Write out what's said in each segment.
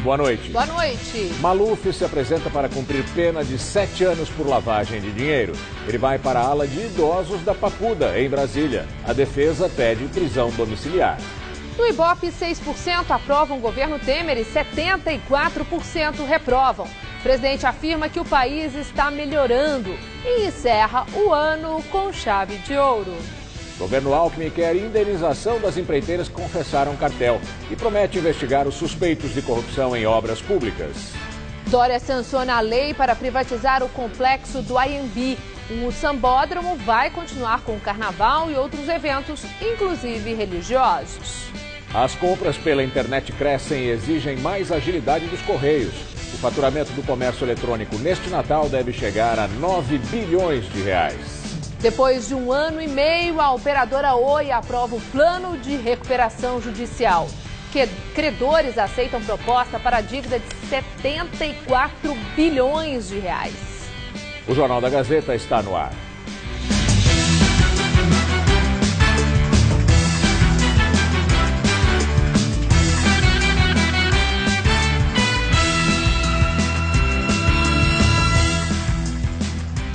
boa noite. Boa noite. Maluf se apresenta para cumprir pena de 7 anos por lavagem de dinheiro. Ele vai para a ala de idosos da Papuda, em Brasília. A defesa pede prisão domiciliar. No Ibope, 6% aprovam o governo Temer e 74% reprovam. O presidente afirma que o país está melhorando e encerra o ano com chave de ouro. O governo Alckmin quer indenização das empreiteiras que confessaram cartel e promete investigar os suspeitos de corrupção em obras públicas. Dória sanciona a lei para privatizar o complexo do AMB. O Sambódromo vai continuar com o carnaval e outros eventos, inclusive religiosos. As compras pela internet crescem e exigem mais agilidade dos Correios. O faturamento do comércio eletrônico neste Natal deve chegar a 9 bilhões de reais. Depois de 1 ano e meio, a operadora Oi aprova o plano de recuperação judicial. Credores aceitam proposta para a dívida de 74 bilhões de reais. O Jornal da Gazeta está no ar.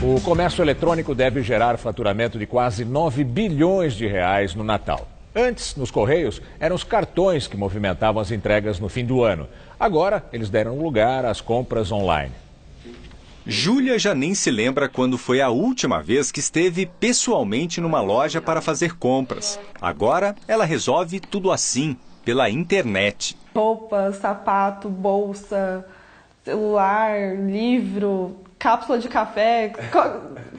O comércio eletrônico deve gerar faturamento de quase 9 bilhões de reais no Natal. Antes, nos Correios, eram os cartões que movimentavam as entregas no fim do ano. Agora, eles deram lugar às compras online. Júlia já nem se lembra quando foi a última vez que esteve pessoalmente numa loja para fazer compras. Agora, ela resolve tudo assim, pela internet. Roupa, sapato, bolsa, celular, livro, cápsula de café,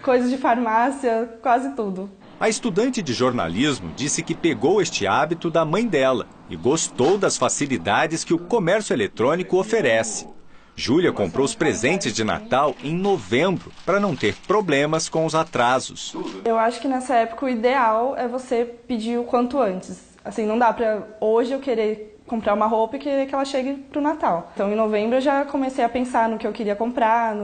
coisas de farmácia, quase tudo. A estudante de jornalismo disse que pegou este hábito da mãe dela e gostou das facilidades que o comércio eletrônico oferece. Júlia comprou os presentes de Natal em novembro para não ter problemas com os atrasos. Eu acho que nessa época o ideal é você pedir o quanto antes. Assim, não dá para hoje eu querer comprar uma roupa e querer que ela chegue para o Natal. Então, em novembro eu já comecei a pensar no que eu queria comprar,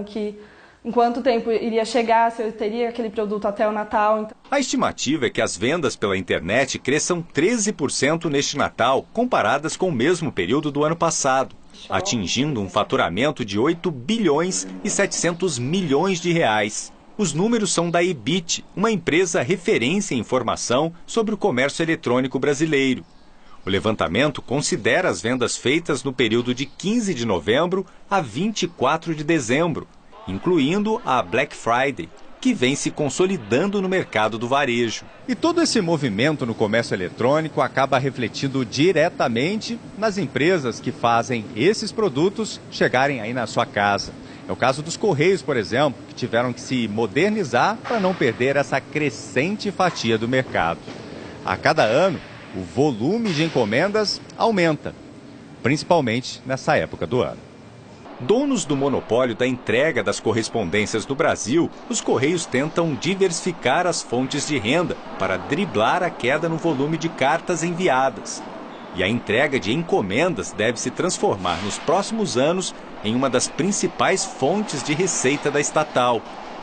em quanto tempo iria chegar, se eu teria aquele produto até o Natal. A estimativa é que as vendas pela internet cresçam 13% neste Natal, comparadas com o mesmo período do ano passado, atingindo um faturamento de 8 bilhões e 700 milhões de reais. Os números são da Ebit, uma empresa referência em informação sobre o comércio eletrônico brasileiro. O levantamento considera as vendas feitas no período de 15 de novembro a 24 de dezembro, incluindo a Black Friday, que vem se consolidando no mercado do varejo. E todo esse movimento no comércio eletrônico acaba refletindo diretamente nas empresas que fazem esses produtos chegarem aí na sua casa. É o caso dos Correios, por exemplo, que tiveram que se modernizar para não perder essa crescente fatia do mercado. A cada ano, o volume de encomendas aumenta, principalmente nessa época do ano. Donos do monopólio da entrega das correspondências no Brasil, os Correios tentam diversificar as fontes de renda para driblar a queda no volume de cartas enviadas. E a entrega de encomendas deve se transformar nos próximos anos em uma das principais fontes de receita da estatal,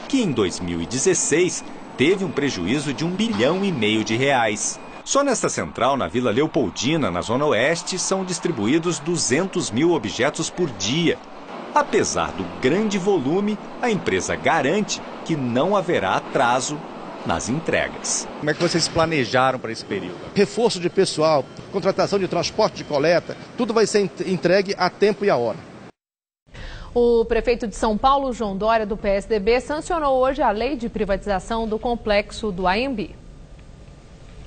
que em 2016 teve um prejuízo de 1,5 bilhão de reais. Só nesta central, na Vila Leopoldina, na Zona Oeste, são distribuídos 200 mil objetos por dia. Apesar do grande volume, a empresa garante que não haverá atraso nas entregas. Como é que vocês planejaram para esse período? Reforço de pessoal, contratação de transporte de coleta, tudo vai ser entregue a tempo e a hora. O prefeito de São Paulo, João Dória, do PSDB, sancionou hoje a lei de privatização do complexo do AMB.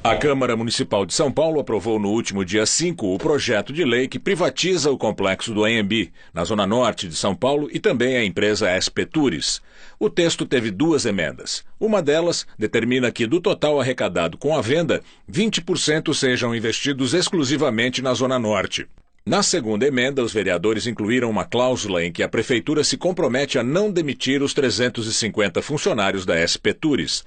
A Câmara Municipal de São Paulo aprovou no último dia 5 o projeto de lei que privatiza o complexo do AMB, na zona norte de São Paulo, e também a empresa SP Tours. O texto teve 2 emendas. Uma delas determina que, do total arrecadado com a venda, 20% sejam investidos exclusivamente na zona norte. Na segunda emenda, os vereadores incluíram uma cláusula em que a prefeitura se compromete a não demitir os 350 funcionários da SP Tours.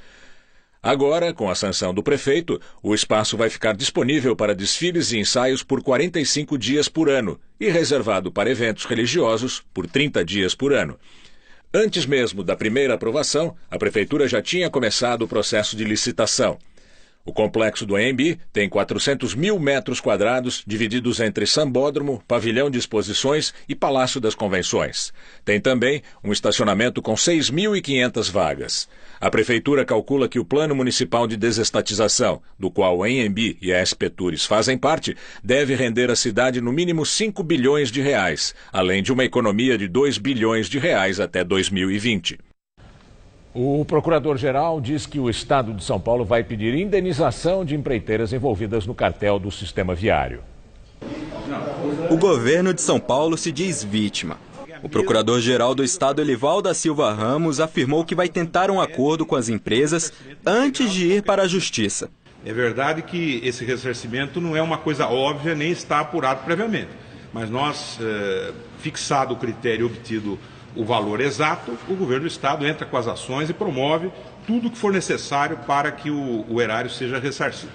Agora, com a sanção do prefeito, o espaço vai ficar disponível para desfiles e ensaios por 45 dias por ano e reservado para eventos religiosos por 30 dias por ano. Antes mesmo da primeira aprovação, a prefeitura já tinha começado o processo de licitação. O complexo do AMB tem 400 mil metros quadrados, divididos entre sambódromo, pavilhão de exposições e Palácio das Convenções. Tem também um estacionamento com 6.500 vagas. A Prefeitura calcula que o Plano Municipal de Desestatização, do qual a AMB e a SP Tours fazem parte, deve render à cidade no mínimo 5 bilhões de reais, além de uma economia de 2 bilhões de reais até 2020. O procurador-geral diz que o Estado de São Paulo vai pedir indenização de empreiteiras envolvidas no cartel do sistema viário. O governo de São Paulo se diz vítima. O procurador-geral do Estado, Elivaldo da Silva Ramos, afirmou que vai tentar um acordo com as empresas antes de ir para a Justiça. É verdade que esse ressarcimento não é uma coisa óbvia, nem está apurado previamente. Mas nós, fixado o critério obtido o valor exato, o governo do Estado entra com as ações e promove tudo o que for necessário para que o erário seja ressarcido.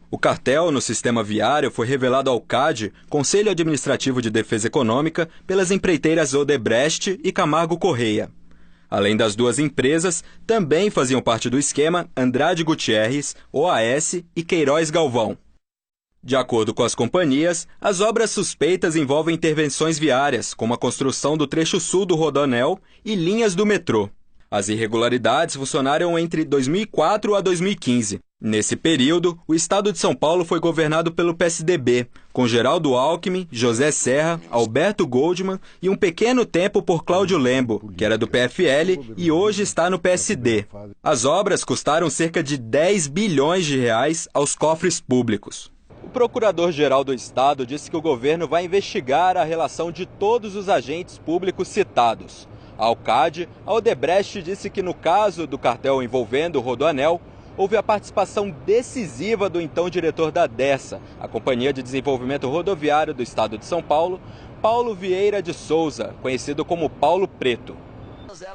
O cartel no sistema viário foi revelado ao CAD, Conselho Administrativo de Defesa Econômica, pelas empreiteiras Odebrecht e Camargo Correia. Além das duas empresas, também faziam parte do esquema Andrade Gutierrez, OAS e Queiroz Galvão. De acordo com as companhias, as obras suspeitas envolvem intervenções viárias, como a construção do trecho sul do Rodoanel e linhas do metrô. As irregularidades funcionaram entre 2004 a 2015. Nesse período, o estado de São Paulo foi governado pelo PSDB, com Geraldo Alckmin, José Serra, Alberto Goldman e um pequeno tempo por Cláudio Lembo, que era do PFL e hoje está no PSD. As obras custaram cerca de 10 bilhões de reais aos cofres públicos. O procurador-geral do Estado disse que o governo vai investigar a relação de todos os agentes públicos citados. Ao CAD, a Odebrecht disse que no caso do cartel envolvendo o Rodoanel, houve a participação decisiva do então diretor da DESA, a Companhia de Desenvolvimento Rodoviário do Estado de São Paulo, Paulo Vieira de Souza, conhecido como Paulo Preto.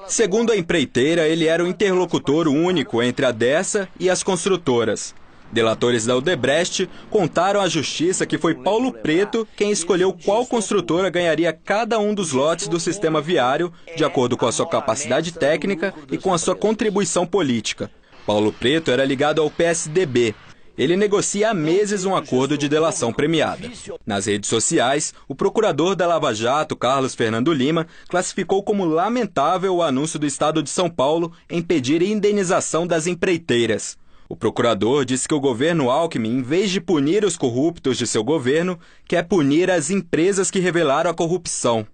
Segundo a empreiteira, ele era o interlocutor único entre a DESA e as construtoras. Delatores da Odebrecht contaram à Justiça que foi Paulo Preto quem escolheu qual construtora ganharia cada um dos lotes do sistema viário, de acordo com a sua capacidade técnica e com a sua contribuição política. Paulo Preto era ligado ao PSDB. Ele negocia há meses um acordo de delação premiada. Nas redes sociais, o procurador da Lava Jato, Carlos Fernando Lima, classificou como lamentável o anúncio do Estado de São Paulo em pedir indenização das empreiteiras. O procurador disse que o governo Alckmin, em vez de punir os corruptos de seu governo, quer punir as empresas que revelaram a corrupção.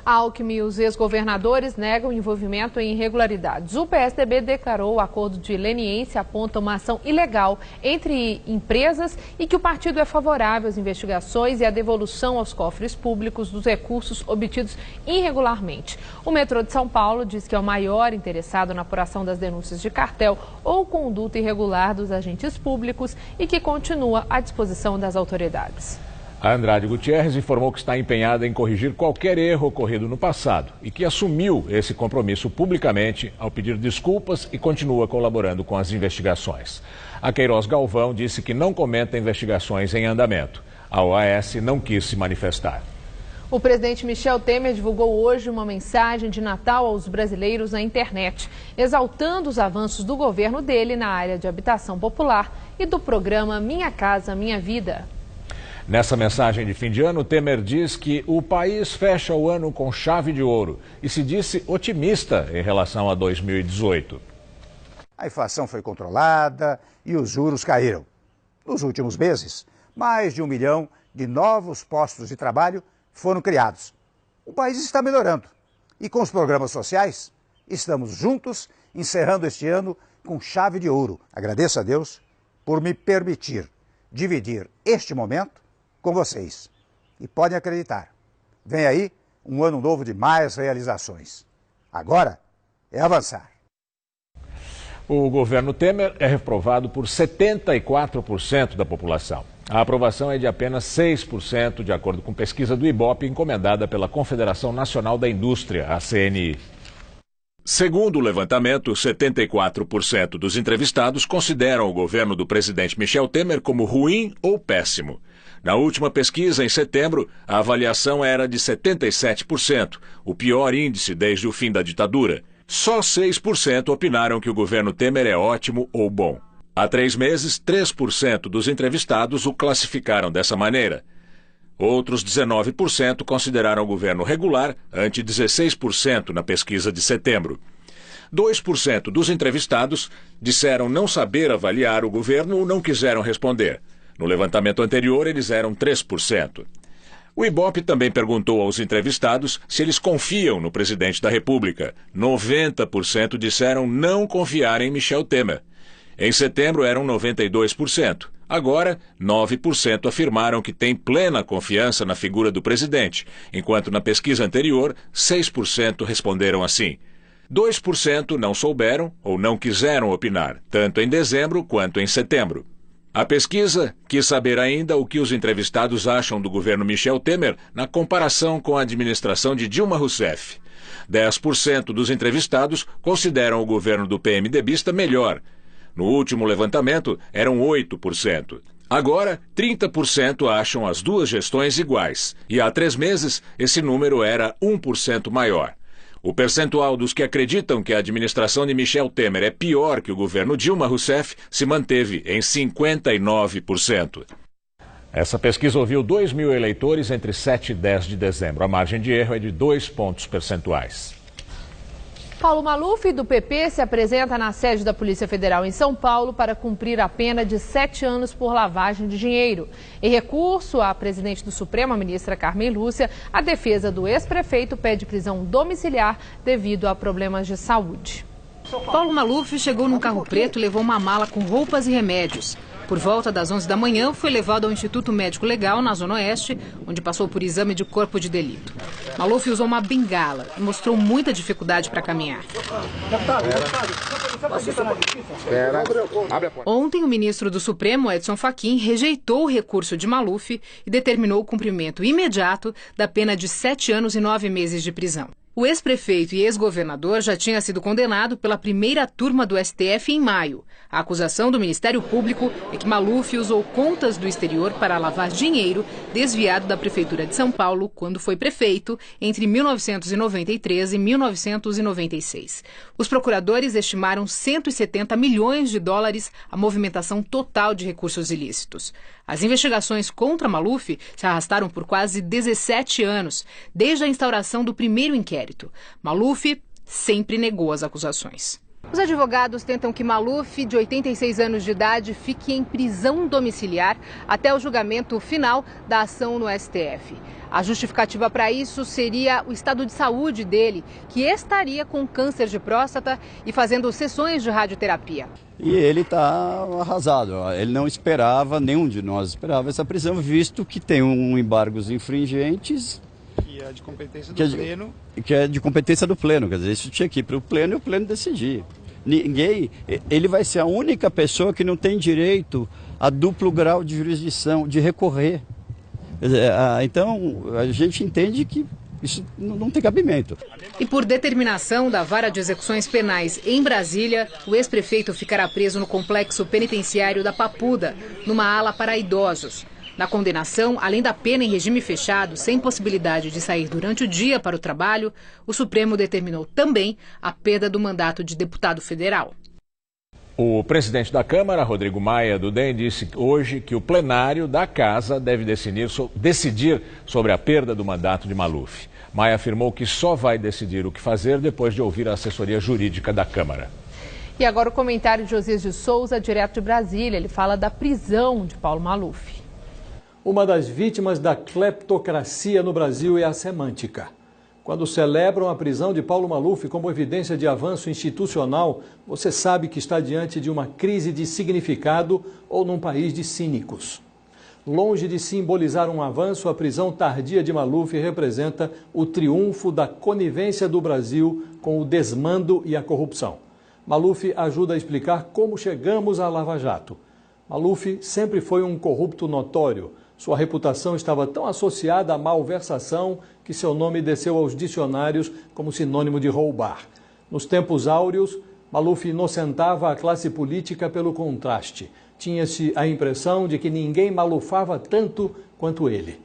Alckmin e os ex-governadores negam envolvimento em irregularidades. O PSDB declarou o acordo de leniência aponta uma ação ilegal entre empresas e que o partido é favorável às investigações e à devolução aos cofres públicos dos recursos obtidos irregularmente. O metrô de São Paulo diz que é o maior interessado na apuração das denúncias de cartel ou conduta irregular dos agentes públicos e que continua à disposição das autoridades. A Andrade Gutierrez informou que está empenhada em corrigir qualquer erro ocorrido no passado e que assumiu esse compromisso publicamente ao pedir desculpas e continua colaborando com as investigações. A Queiroz Galvão disse que não comenta investigações em andamento. A OAS não quis se manifestar. O presidente Michel Temer divulgou hoje uma mensagem de Natal aos brasileiros na internet, exaltando os avanços do governo dele na área de habitação popular e do programa Minha Casa Minha Vida. Nessa mensagem de fim de ano, Temer diz que o país fecha o ano com chave de ouro e se disse otimista em relação a 2018. A inflação foi controlada e os juros caíram. Nos últimos meses, mais de 1 milhão de novos postos de trabalho foram criados. O país está melhorando e com os programas sociais, estamos juntos encerrando este ano com chave de ouro. Agradeço a Deus por me permitir dividir este momento com vocês. E podem acreditar, vem aí um ano novo de mais realizações. Agora é avançar. O governo Temer é reprovado por 74% da população. A aprovação é de apenas 6%, de acordo com pesquisa do Ibope encomendada pela Confederação Nacional da Indústria, a CNI. Segundo o levantamento, 74% dos entrevistados consideram o governo do presidente Michel Temer como ruim ou péssimo. Na última pesquisa, em setembro, a avaliação era de 77%, o pior índice desde o fim da ditadura. Só 6% opinaram que o governo Temer é ótimo ou bom. Há 3 meses, 3% dos entrevistados o classificaram dessa maneira. Outros 19% consideraram o governo regular, ante 16% na pesquisa de setembro. 2% dos entrevistados disseram não saber avaliar o governo ou não quiseram responder. No levantamento anterior, eles eram 3%. O Ibope também perguntou aos entrevistados se eles confiam no presidente da República. 90% disseram não confiar em Michel Temer. Em setembro eram 92%. Agora, 9% afirmaram que têm plena confiança na figura do presidente, enquanto na pesquisa anterior, 6% responderam assim. 2% não souberam ou não quiseram opinar, tanto em dezembro quanto em setembro. A pesquisa quis saber ainda o que os entrevistados acham do governo Michel Temer na comparação com a administração de Dilma Rousseff. 10% dos entrevistados consideram o governo do PMDBista melhor. No último levantamento, eram 8%. Agora, 30% acham as duas gestões iguais. E há 3 meses, esse número era 1% maior. O percentual dos que acreditam que a administração de Michel Temer é pior que o governo Dilma Rousseff se manteve em 59%. Essa pesquisa ouviu 2.000 eleitores entre 7 e 10 de dezembro. A margem de erro é de 2 pontos percentuais. Paulo Maluf, do PP, se apresenta na sede da Polícia Federal em São Paulo para cumprir a pena de 7 anos por lavagem de dinheiro. Em recurso à presidente do Supremo, a ministra Carmen Lúcia, a defesa do ex-prefeito pede prisão domiciliar devido a problemas de saúde. Paulo Maluf chegou num carro preto e levou uma mala com roupas e remédios. Por volta das 11 da manhã, foi levado ao Instituto Médico Legal, na Zona Oeste, onde passou por exame de corpo de delito. Maluf usou uma bengala e mostrou muita dificuldade para caminhar. Ontem, o ministro do Supremo, Edson Fachin, rejeitou o recurso de Maluf e determinou o cumprimento imediato da pena de 7 anos e 9 meses de prisão. O ex-prefeito e ex-governador já tinha sido condenado pela primeira turma do STF em maio. A acusação do Ministério Público é que Maluf usou contas do exterior para lavar dinheiro desviado da Prefeitura de São Paulo quando foi prefeito entre 1993 e 1996. Os procuradores estimaram 170 milhões de dólares a movimentação total de recursos ilícitos. As investigações contra Maluf se arrastaram por quase 17 anos, desde a instauração do primeiro inquérito. Maluf sempre negou as acusações. Os advogados tentam que Maluf, de 86 anos de idade, fique em prisão domiciliar até o julgamento final da ação no STF. A justificativa para isso seria o estado de saúde dele, que estaria com câncer de próstata e fazendo sessões de radioterapia. E ele está arrasado. Ele não esperava, nenhum de nós esperava essa prisão, visto que tem embargos infringentes. Que é de competência do Pleno. Que é de competência do Pleno. Quer dizer, isso tinha que ir para o Pleno e o Pleno decidir. Ele vai ser a única pessoa que não tem direito a duplo grau de jurisdição, de recorrer. Então, a gente entende que isso não tem cabimento. E por determinação da Vara de Execuções Penais em Brasília, o ex-prefeito ficará preso no complexo penitenciário da Papuda, numa ala para idosos. Na condenação, além da pena em regime fechado, sem possibilidade de sair durante o dia para o trabalho, o Supremo determinou também a perda do mandato de deputado federal. O presidente da Câmara, Rodrigo Maia, do DEM, disse hoje que o plenário da Casa deve decidir sobre a perda do mandato de Maluf. Maia afirmou que só vai decidir o que fazer depois de ouvir a assessoria jurídica da Câmara. E agora o comentário de Josias de Souza, direto de Brasília. Ele fala da prisão de Paulo Maluf. Uma das vítimas da cleptocracia no Brasil é a semântica. Quando celebram a prisão de Paulo Maluf como evidência de avanço institucional, você sabe que está diante de uma crise de significado ou num país de cínicos. Longe de simbolizar um avanço, a prisão tardia de Maluf representa o triunfo da conivência do Brasil com o desmando e a corrupção. Maluf ajuda a explicar como chegamos à Lava Jato. Maluf sempre foi um corrupto notório. Sua reputação estava tão associada à malversação que seu nome desceu aos dicionários como sinônimo de roubar. Nos tempos áureos, Maluf inocentava a classe política pelo contraste. Tinha-se a impressão de que ninguém malufava tanto quanto ele.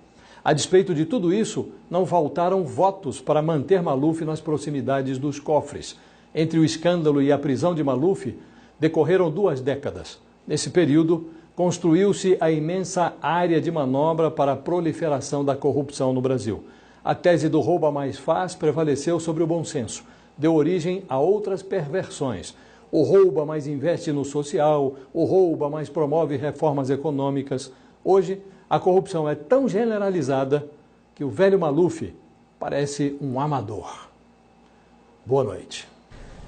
A despeito de tudo isso, não faltaram votos para manter Maluf nas proximidades dos cofres. Entre o escândalo e a prisão de Maluf, decorreram 2 décadas. Nesse período, construiu-se a imensa área de manobra para a proliferação da corrupção no Brasil. A tese do rouba mais faz prevaleceu sobre o bom senso. Deu origem a outras perversões. O rouba mais investe no social, o rouba mais promove reformas econômicas. Hoje, a corrupção é tão generalizada que o velho Maluf parece um amador. Boa noite.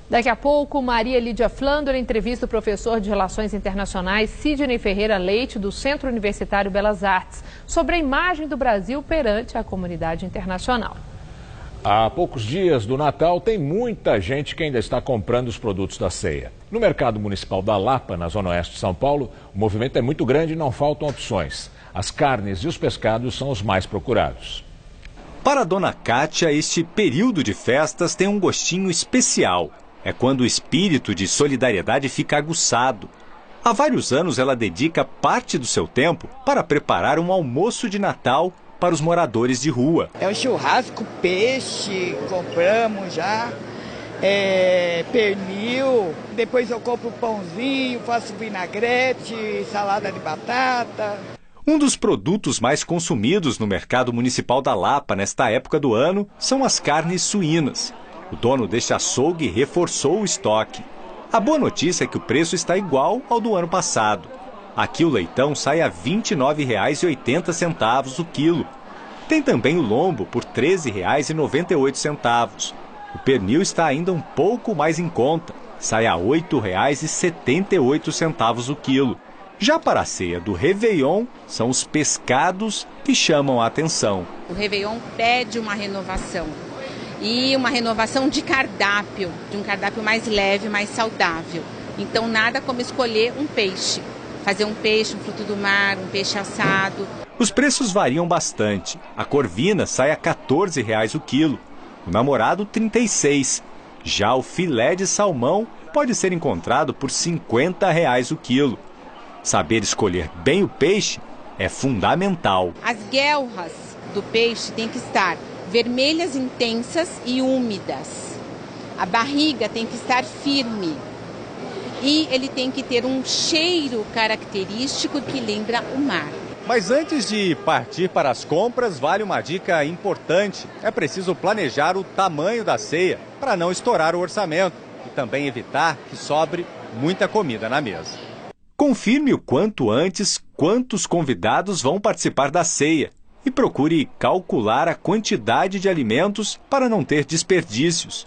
Daqui a pouco, Maria Lídia Flandor entrevista o professor de Relações Internacionais Sidney Ferreira Leite, do Centro Universitário Belas Artes, sobre a imagem do Brasil perante a comunidade internacional. Há poucos dias do Natal, tem muita gente que ainda está comprando os produtos da ceia. No mercado municipal da Lapa, na zona oeste de São Paulo, o movimento é muito grande e não faltam opções. As carnes e os pescados são os mais procurados. Para a dona Kátia, este período de festas tem um gostinho especial. É quando o espírito de solidariedade fica aguçado. Há vários anos ela dedica parte do seu tempo para preparar um almoço de Natal para os moradores de rua. É um churrasco, peixe, compramos já, pernil, depois eu compro pãozinho, faço vinagrete, salada de batata. Um dos produtos mais consumidos no mercado municipal da Lapa nesta época do ano são as carnes suínas. O dono deste açougue reforçou o estoque. A boa notícia é que o preço está igual ao do ano passado. Aqui o leitão sai a R$ 29,80 o quilo. Tem também o lombo por R$ 13,98. O pernil está ainda um pouco mais em conta, sai a R$ 8,78 o quilo. Já para a ceia do Réveillon, são os pescados que chamam a atenção. O Réveillon pede uma renovação. E uma renovação de cardápio, de um cardápio mais leve, mais saudável. Então nada como escolher um peixe, fazer um peixe, um fruto do mar, um peixe assado. Os preços variam bastante. A corvina sai a R$ 14 o quilo, o namorado R$ 36. Já o filé de salmão pode ser encontrado por R$ 50 o quilo. Saber escolher bem o peixe é fundamental. As guelras do peixe têm que estar vermelhas intensas e úmidas. A barriga tem que estar firme. E ele tem que ter um cheiro característico que lembra o mar. Mas antes de partir para as compras, vale uma dica importante. É preciso planejar o tamanho da ceia para não estourar o orçamento e também evitar que sobre muita comida na mesa. Confirme o quanto antes quantos convidados vão participar da ceia. E procure calcular a quantidade de alimentos para não ter desperdícios.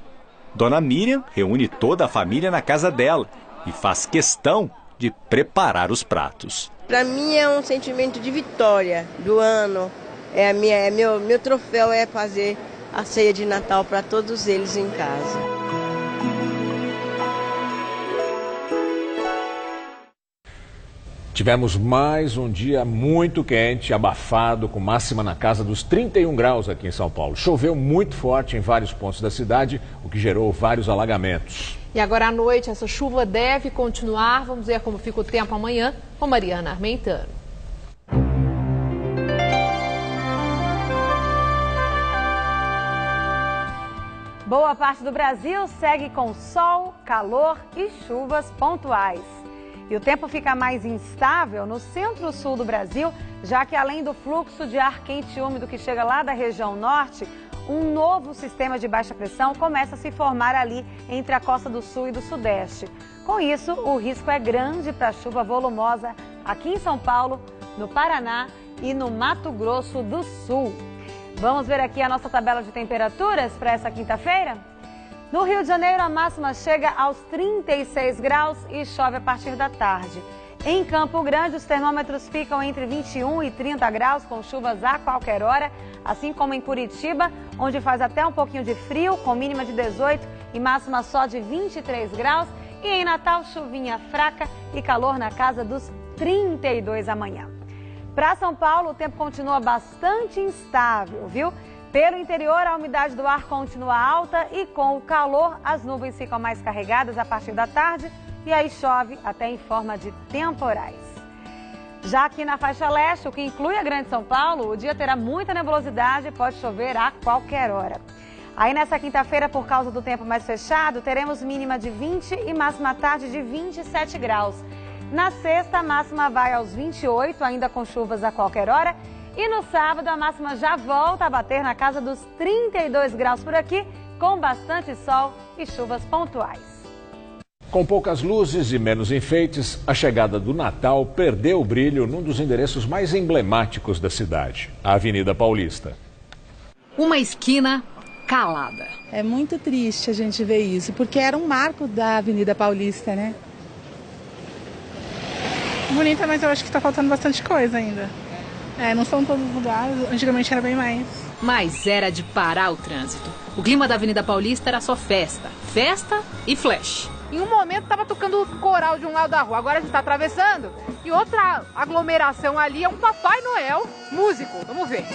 Dona Miriam reúne toda a família na casa dela e faz questão de preparar os pratos. Para mim é um sentimento de vitória do ano. Meu troféu é fazer a ceia de Natal para todos eles em casa. Tivemos mais um dia muito quente, abafado, com máxima na casa dos 31 graus aqui em São Paulo. Choveu muito forte em vários pontos da cidade, o que gerou vários alagamentos. E agora à noite essa chuva deve continuar. Vamos ver como fica o tempo amanhã com Mariana Armentano. Boa parte do Brasil segue com sol, calor e chuvas pontuais. E o tempo fica mais instável no centro-sul do Brasil, já que além do fluxo de ar quente e úmido que chega lá da região norte, um novo sistema de baixa pressão começa a se formar ali entre a costa do sul e do sudeste. Com isso, o risco é grande para chuva volumosa aqui em São Paulo, no Paraná e no Mato Grosso do Sul. Vamos ver aqui a nossa tabela de temperaturas para essa quinta-feira? No Rio de Janeiro, a máxima chega aos 36 graus e chove a partir da tarde. Em Campo Grande, os termômetros ficam entre 21 e 30 graus, com chuvas a qualquer hora, assim como em Curitiba, onde faz até um pouquinho de frio, com mínima de 18 e máxima só de 23 graus. E em Natal, chuvinha fraca e calor na casa dos 32 amanhã. Para São Paulo, o tempo continua bastante instável, viu? Pelo interior, a umidade do ar continua alta e com o calor, as nuvens ficam mais carregadas a partir da tarde e aí chove até em forma de temporais. Já aqui na faixa leste, o que inclui a Grande São Paulo, o dia terá muita nebulosidade e pode chover a qualquer hora. Aí nessa quinta-feira, por causa do tempo mais fechado, teremos mínima de 20 e máxima à tarde de 27 graus. Na sexta, a máxima vai aos 28, ainda com chuvas a qualquer hora. E no sábado, a máxima já volta a bater na casa dos 32 graus por aqui, com bastante sol e chuvas pontuais. Com poucas luzes e menos enfeites, a chegada do Natal perdeu o brilho num dos endereços mais emblemáticos da cidade, a Avenida Paulista. Uma esquina calada. É muito triste a gente ver isso, porque era um marco da Avenida Paulista, né? Bonita, mas eu acho que tá faltando bastante coisa ainda. Não são todos os lugares, antigamente era bem mais. Mas era de parar o trânsito. O clima da Avenida Paulista era só festa. Festa e flash. Em um momento estava tocando coral de um lado da rua, agora a gente está atravessando. E outra aglomeração ali é um Papai Noel músico. Vamos ver.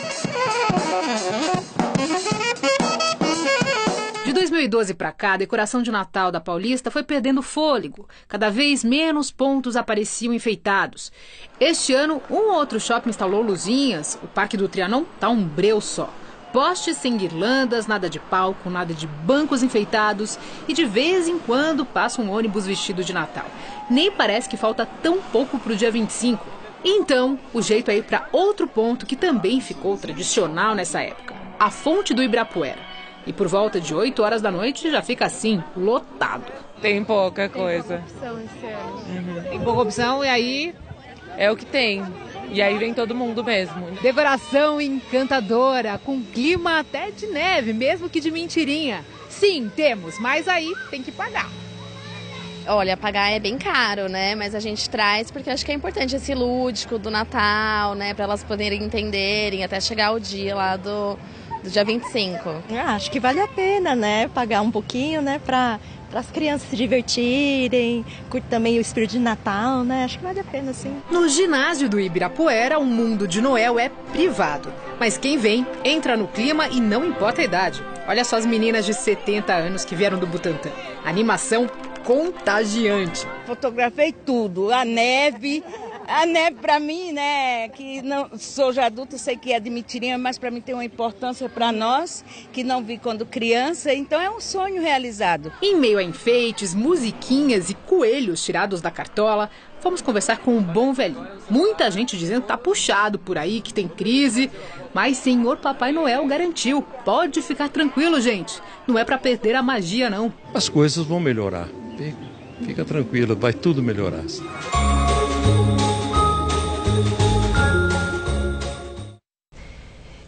De 2012 para cá, a decoração de Natal da Paulista foi perdendo fôlego. Cada vez menos pontos apareciam enfeitados. Este ano, um outro shopping instalou luzinhas. O Parque do Trianon tá um breu só. Postes sem guirlandas, nada de palco, nada de bancos enfeitados e de vez em quando passa um ônibus vestido de Natal. Nem parece que falta tão pouco pro dia 25. Então, o jeito é ir para outro ponto que também ficou tradicional nessa época. A Fonte do Ibirapuera. E por volta de 8 horas da noite já fica assim, lotado. Tem pouca coisa. Tem pouca opção esse ano. Tem pouca opção e aí é o que tem. E aí vem todo mundo mesmo. Decoração encantadora, com clima até de neve, mesmo que de mentirinha. Sim, temos, mas aí tem que pagar. Olha, pagar é bem caro, né? Mas a gente traz porque acho que é importante esse lúdico do Natal, né? Para elas poderem entenderem até chegar o dia lá do dia 25. Acho que vale a pena, né? Pagar um pouquinho, né? Para as crianças se divertirem, curtir também o espírito de Natal, né? Acho que vale a pena, sim. No ginásio do Ibirapuera, o mundo de Noel é privado. Mas quem vem, entra no clima e não importa a idade. Olha só as meninas de 70 anos que vieram do Butantã. Animação contagiante. Fotografei tudo, a neve para mim, né, que não sou já adulta, sei que é de mentirinha, mas para mim tem uma importância para nós, que não vi quando criança, então é um sonho realizado. Em meio a enfeites, musiquinhas e coelhos tirados da cartola, fomos conversar com um bom velhinho. Muita gente dizendo que tá puxado por aí, que tem crise, mas senhor Papai Noel garantiu. Pode ficar tranquilo, gente. Não é para perder a magia, não. As coisas vão melhorar. Fica tranquilo, vai tudo melhorar.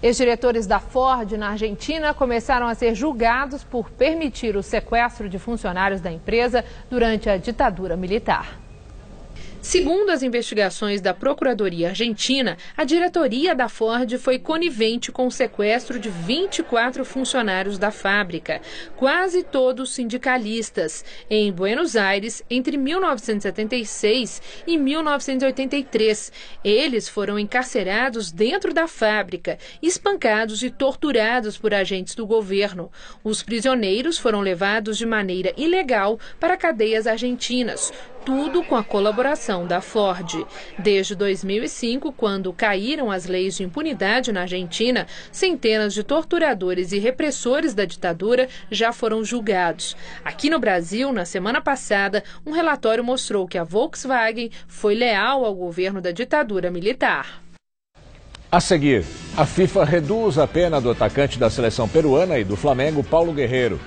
Ex-diretores da Ford na Argentina começaram a ser julgados por permitir o sequestro de funcionários da empresa durante a ditadura militar. Segundo as investigações da Procuradoria Argentina, a diretoria da Ford foi conivente com o sequestro de 24 funcionários da fábrica, quase todos sindicalistas, em Buenos Aires entre 1976 e 1983. Eles foram encarcerados dentro da fábrica, espancados e torturados por agentes do governo. Os prisioneiros foram levados de maneira ilegal para cadeias argentinas. Tudo com a colaboração da Ford. Desde 2005, quando caíram as leis de impunidade na Argentina, centenas de torturadores e repressores da ditadura já foram julgados. Aqui no Brasil, na semana passada, um relatório mostrou que a Volkswagen foi leal ao governo da ditadura militar. A seguir, a FIFA reduz a pena do atacante da seleção peruana e do Flamengo, Paulo Guerreiro.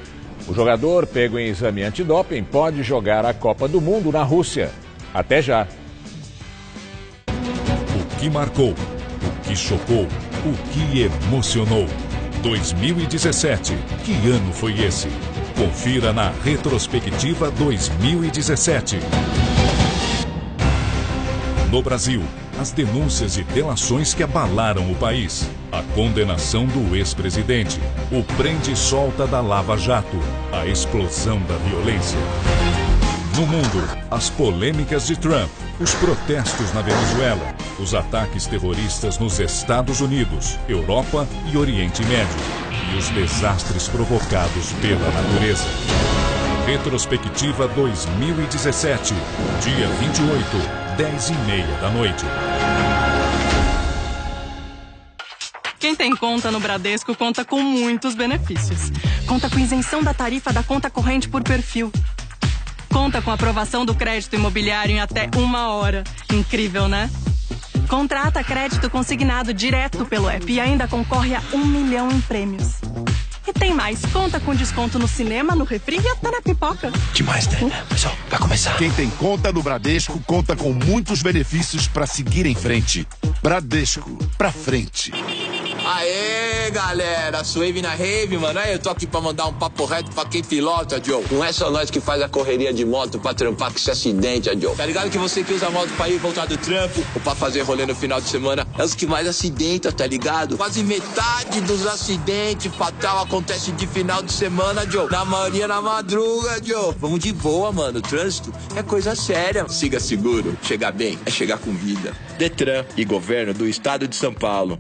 O jogador, pego em exame antidoping, pode jogar a Copa do Mundo na Rússia. Até já. O que marcou, o que chocou, o que emocionou. 2017. Que ano foi esse? Confira na Retrospectiva 2017. No Brasil, as denúncias e delações que abalaram o país. A condenação do ex-presidente. O prende e solta da Lava Jato. A explosão da violência. No mundo, as polêmicas de Trump. Os protestos na Venezuela. Os ataques terroristas nos Estados Unidos, Europa e Oriente Médio. E os desastres provocados pela natureza. Retrospectiva 2017. Dia 28, 10h30 da noite. Quem tem conta no Bradesco conta com muitos benefícios. Conta com isenção da tarifa da conta corrente por perfil. Conta com a aprovação do crédito imobiliário em até 1 hora. Incrível, né? Contrata crédito consignado direto pelo app e ainda concorre a 1 milhão em prêmios. E tem mais, conta com desconto no cinema, no refri e até na pipoca. Demais, né? Pessoal, vai começar. Quem tem conta no Bradesco, conta com muitos benefícios para seguir em frente. Bradesco, pra frente. Aê, galera, Suave na rave, mano. Aí eu tô aqui pra mandar um papo reto pra quem pilota, Joe. Não é só nós que faz a correria de moto pra trampar que se acidente, Joe. Tá ligado que você que usa moto pra ir e voltar do trampo ou pra fazer rolê no final de semana é os que mais acidentam, tá ligado? Quase metade dos acidentes fatal acontece de final de semana, Joe. Na maioria na madruga, Joe. Vamos de boa, mano. O trânsito é coisa séria. Siga seguro. Chegar bem é chegar com vida. Detran e Governo do Estado de São Paulo.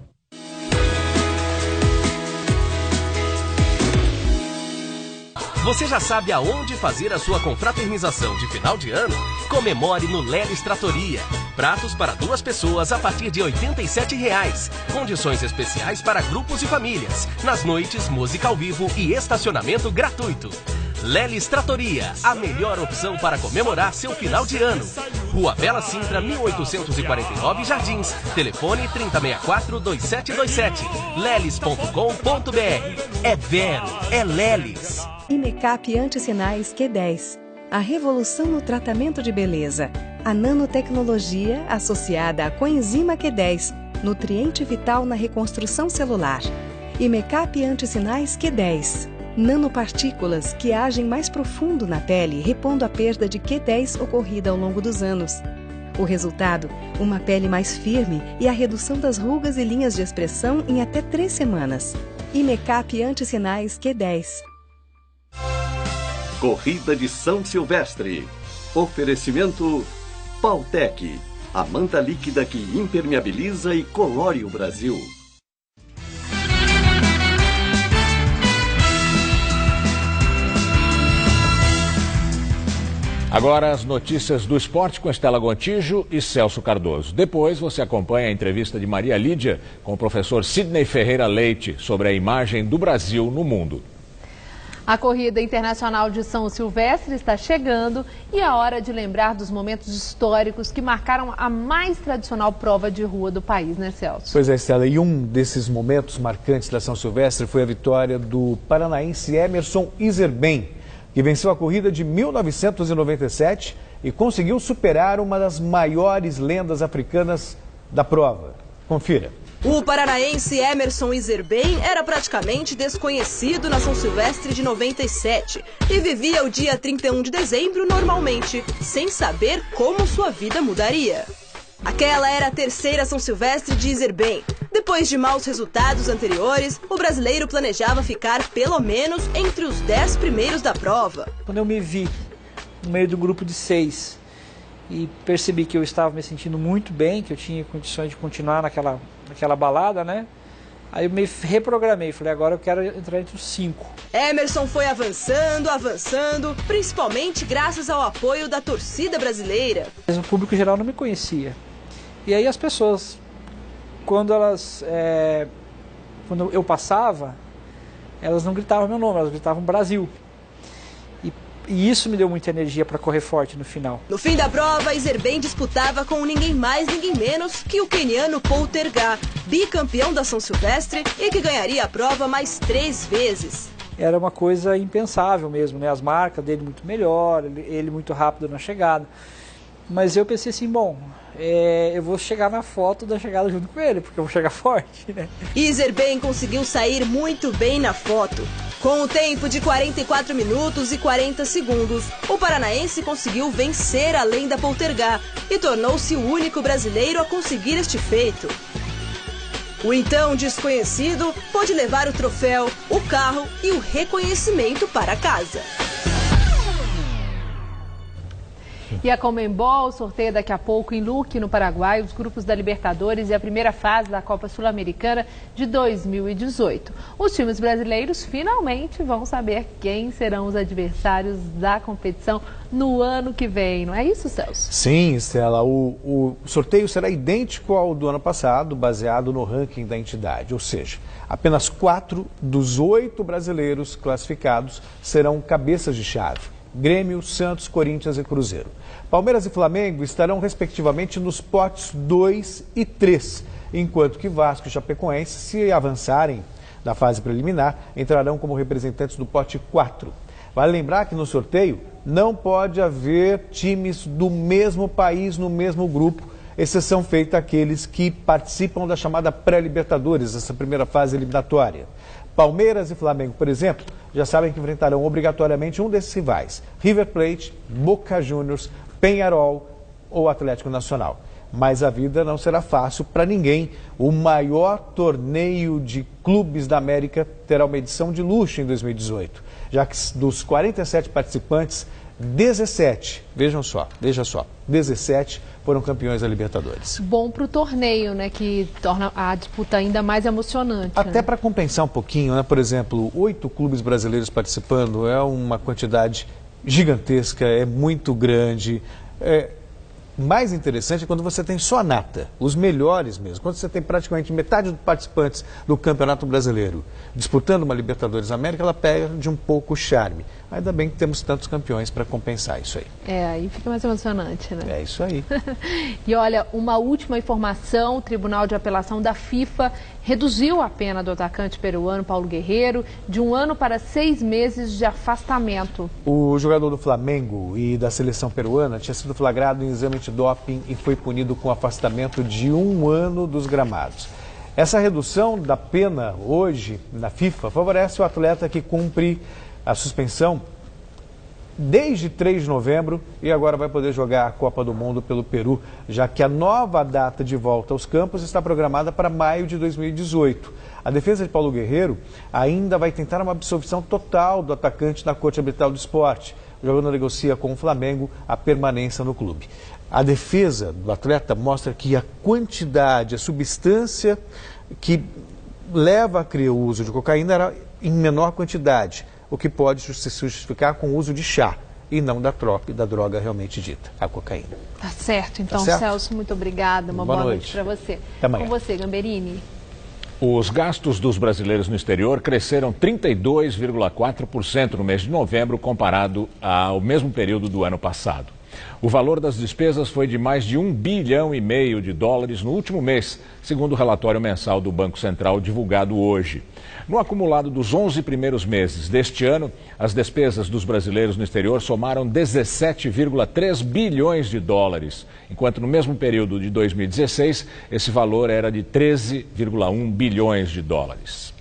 Você já sabe aonde fazer a sua confraternização de final de ano? Comemore no Lelis Trattoria. Pratos para 2 pessoas a partir de R$ 87,00. Condições especiais para grupos e famílias. Nas noites, música ao vivo e estacionamento gratuito. Lelis Trattoria, a melhor opção para comemorar seu final de ano. Rua Bela Sintra, 1849 Jardins. Telefone 3064-2727. lelis.com.br. É Vero, é Lelis. Imecap Antissinais Q10. A revolução no tratamento de beleza. A nanotecnologia associada à coenzima Q10, nutriente vital na reconstrução celular. Imecap Antissinais Q10. Nanopartículas que agem mais profundo na pele, repondo a perda de Q10 ocorrida ao longo dos anos. O resultado, uma pele mais firme e a redução das rugas e linhas de expressão em até 3 semanas. Imecap Antissinais Q10. Corrida de São Silvestre. Oferecimento Pautec, a manta líquida que impermeabiliza e colore o Brasil. Agora as notícias do esporte com Estela Gontijo e Celso Cardoso. Depois você acompanha a entrevista de Maria Lídia com o professor Sidney Ferreira Leite sobre a imagem do Brasil no mundo. A Corrida Internacional de São Silvestre está chegando e é hora de lembrar dos momentos históricos que marcaram a mais tradicional prova de rua do país, né, Celso? Pois é, Estela, e um desses momentos marcantes da São Silvestre foi a vitória do paranaense Emerson Iserben, que venceu a corrida de 1997 e conseguiu superar uma das maiores lendas africanas da prova. Confira. O paranaense Emerson Iserben era praticamente desconhecido na São Silvestre de 97 e vivia o dia 31 de dezembro normalmente, sem saber como sua vida mudaria. Aquela era a 3ª São Silvestre de Iserben. Depois de maus resultados anteriores, o brasileiro planejava ficar pelo menos entre os 10 primeiros da prova. Quando eu me vi no meio do grupo de 6 e percebi que eu estava me sentindo muito bem, que eu tinha condições de continuar naquela balada, né? Aí eu me reprogramei, falei, agora eu quero entrar entre os 5. Emerson foi avançando, principalmente graças ao apoio da torcida brasileira. Mas o público geral não me conhecia. E aí as pessoas, quando eu passava, elas não gritavam meu nome, elas gritavam Brasil. E isso me deu muita energia para correr forte no final. No fim da prova, Iserben disputava com ninguém mais, ninguém menos que o queniano Poltergar, bicampeão da São Silvestre e que ganharia a prova mais 3 vezes. Era uma coisa impensável mesmo, né? As marcas dele muito melhor, ele muito rápido na chegada. Mas eu pensei assim, bom, eu vou chegar na foto da chegada junto com ele, porque eu vou chegar forte, né? Iserben conseguiu sair muito bem na foto. Com o tempo de 44 minutos e 40 segundos, o paranaense conseguiu vencer a lenda Poltergar e tornou-se o único brasileiro a conseguir este feito. O então desconhecido pôde levar o troféu, o carro e o reconhecimento para casa. E a Conmebol sorteia daqui a pouco em Luque, no Paraguai, os grupos da Libertadores e a primeira fase da Copa Sul-Americana de 2018. Os times brasileiros finalmente vão saber quem serão os adversários da competição no ano que vem. Não é isso, Celso? Sim, Estela. O sorteio será idêntico ao do ano passado, baseado no ranking da entidade. Ou seja, apenas 4 dos 8 brasileiros classificados serão cabeças de chave. Grêmio, Santos, Corinthians e Cruzeiro. Palmeiras e Flamengo estarão respectivamente nos potes 2 e 3, enquanto que Vasco e Chapecoense, se avançarem na fase preliminar, entrarão como representantes do pote 4. Vale lembrar que no sorteio não pode haver times do mesmo país no mesmo grupo, exceção feita àqueles que participam da chamada pré-Libertadores, essa primeira fase eliminatória. Palmeiras e Flamengo, por exemplo, já sabem que enfrentarão obrigatoriamente um desses rivais: River Plate, Boca Juniors, Peñarol ou Atlético Nacional. Mas a vida não será fácil para ninguém. O maior torneio de clubes da América terá uma edição de luxo em 2018, já que dos 47 participantes, 17, veja só, 17 foram campeões da Libertadores. Bom para o torneio, né, que torna a disputa ainda mais emocionante. Até para compensar um pouquinho, né? Por exemplo, 8 clubes brasileiros participando é uma quantidade gigantesca, é muito grande. Mais interessante é quando você tem só a nata, os melhores mesmo. Quando você tem praticamente metade dos participantes do Campeonato Brasileiro disputando uma Libertadores América, ela perde um pouco o charme. Ainda bem que temos tantos campeões para compensar isso aí. Aí fica mais emocionante, né? É isso aí. E olha, uma última informação: o Tribunal de Apelação da FIFA reduziu a pena do atacante peruano Paulo Guerreiro de 1 ano para 6 meses de afastamento. O jogador do Flamengo e da seleção peruana tinha sido flagrado em exame de doping e foi punido com afastamento de 1 ano dos gramados. Essa redução da pena hoje na FIFA favorece o atleta que cumpre a suspensão desde 3 de novembro e agora vai poder jogar a Copa do Mundo pelo Peru, já que a nova data de volta aos campos está programada para maio de 2018. A defesa de Paulo Guerreiro ainda vai tentar uma absolvição total do atacante na Corte Arbitral do Esporte. O jogador negocia com o Flamengo a permanência no clube. A defesa do atleta mostra que a quantidade, a substância que leva a criar o uso de cocaína era em menor quantidade, o que pode se justificar com o uso de chá e não da droga realmente dita, a cocaína. Tá certo, então, tá certo? Celso, muito obrigada. Uma boa noite para você. Até amanhã. Com você, Gamberini. Os gastos dos brasileiros no exterior cresceram 32,4% no mês de novembro, comparado ao mesmo período do ano passado. O valor das despesas foi de mais de US$ 1,5 bilhão no último mês, segundo o relatório mensal do Banco Central divulgado hoje. No acumulado dos 11 primeiros meses deste ano, as despesas dos brasileiros no exterior somaram US$ 17,3 bilhões, enquanto no mesmo período de 2016, esse valor era de US$ 13,1 bilhões.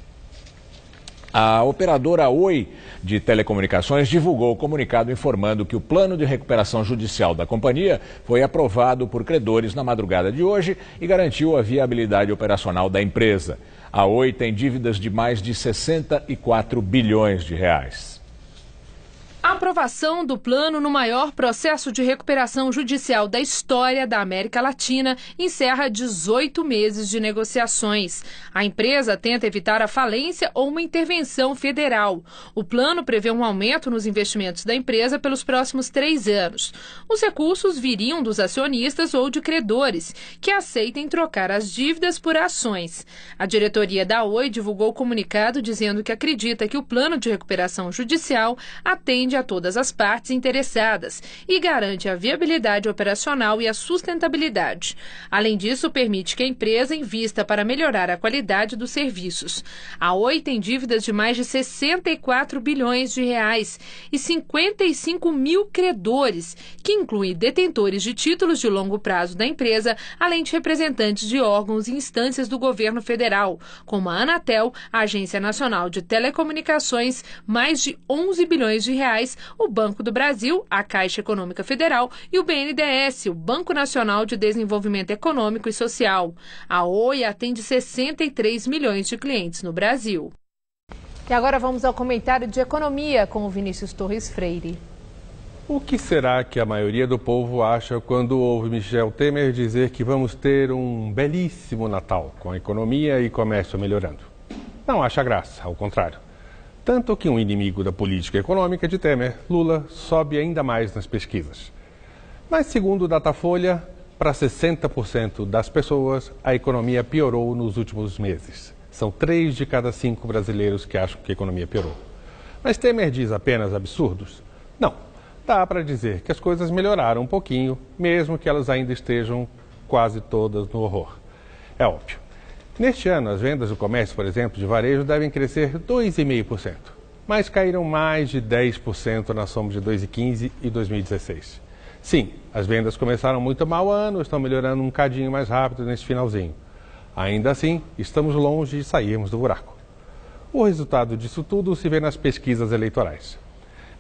A operadora Oi de telecomunicações divulgou o comunicado informando que o plano de recuperação judicial da companhia foi aprovado por credores na madrugada de hoje e garantiu a viabilidade operacional da empresa. A Oi tem dívidas de mais de 64 bilhões de reais. A aprovação do plano no maior processo de recuperação judicial da história da América Latina encerra 18 meses de negociações. A empresa tenta evitar a falência ou uma intervenção federal. O plano prevê um aumento nos investimentos da empresa pelos próximos 3 anos. Os recursos viriam dos acionistas ou de credores, que aceitem trocar as dívidas por ações. A diretoria da Oi divulgou comunicado dizendo que acredita que o plano de recuperação judicial atende a todas as partes interessadas e garante a viabilidade operacional e a sustentabilidade. Além disso, permite que a empresa invista para melhorar a qualidade dos serviços. A Oi tem dívidas de mais de 64 bilhões de reais e 55 mil credores, que incluem detentores de títulos de longo prazo da empresa, além de representantes de órgãos e instâncias do governo federal, como a Anatel, a Agência Nacional de Telecomunicações, mais de 11 bilhões de reais, o Banco do Brasil, a Caixa Econômica Federal e o BNDES, o Banco Nacional de Desenvolvimento Econômico e Social. A Oi atende 63 milhões de clientes no Brasil. E agora vamos ao comentário de economia com o Vinícius Torres Freire. O que será que a maioria do povo acha quando ouve Michel Temer dizer que vamos ter um belíssimo Natal, com a economia e comércio melhorando? Não acha graça, ao contrário. Tanto que um inimigo da política econômica de Temer, Lula, sobe ainda mais nas pesquisas. Mas, segundo o Datafolha, para 60% das pessoas, a economia piorou nos últimos meses. São 3 de cada 5 brasileiros que acham que a economia piorou. Mas Temer diz apenas absurdos? Não. dá para dizer que as coisas melhoraram um pouquinho, mesmo que elas ainda estejam quase todas no horror. É óbvio. Neste ano, as vendas do comércio, por exemplo, de varejo devem crescer 2,5%, mas caíram mais de 10% na soma de 2015 e 2016. Sim, as vendas começaram muito mal o ano, estão melhorando um bocadinho mais rápido nesse finalzinho. Ainda assim, estamos longe de sairmos do buraco. O resultado disso tudo se vê nas pesquisas eleitorais.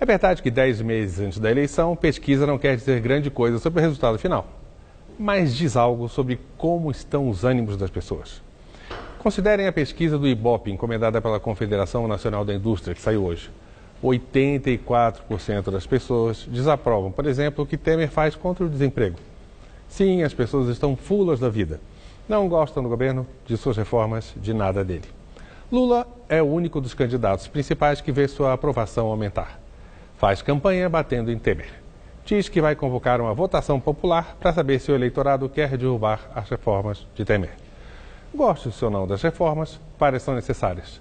É verdade que 10 meses antes da eleição, pesquisa não quer dizer grande coisa sobre o resultado final, mas diz algo sobre como estão os ânimos das pessoas. Considerem a pesquisa do Ibope, encomendada pela Confederação Nacional da Indústria, que saiu hoje. 84% das pessoas desaprovam, por exemplo, o que Temer faz contra o desemprego. Sim, as pessoas estão fulas da vida. Não gostam do governo, de suas reformas, de nada dele. Lula é o único dos candidatos principais que vê sua aprovação aumentar. Faz campanha batendo em Temer. Diz que vai convocar uma votação popular para saber se o eleitorado quer derrubar as reformas de Temer. Goste-se ou não das reformas, parecem necessárias.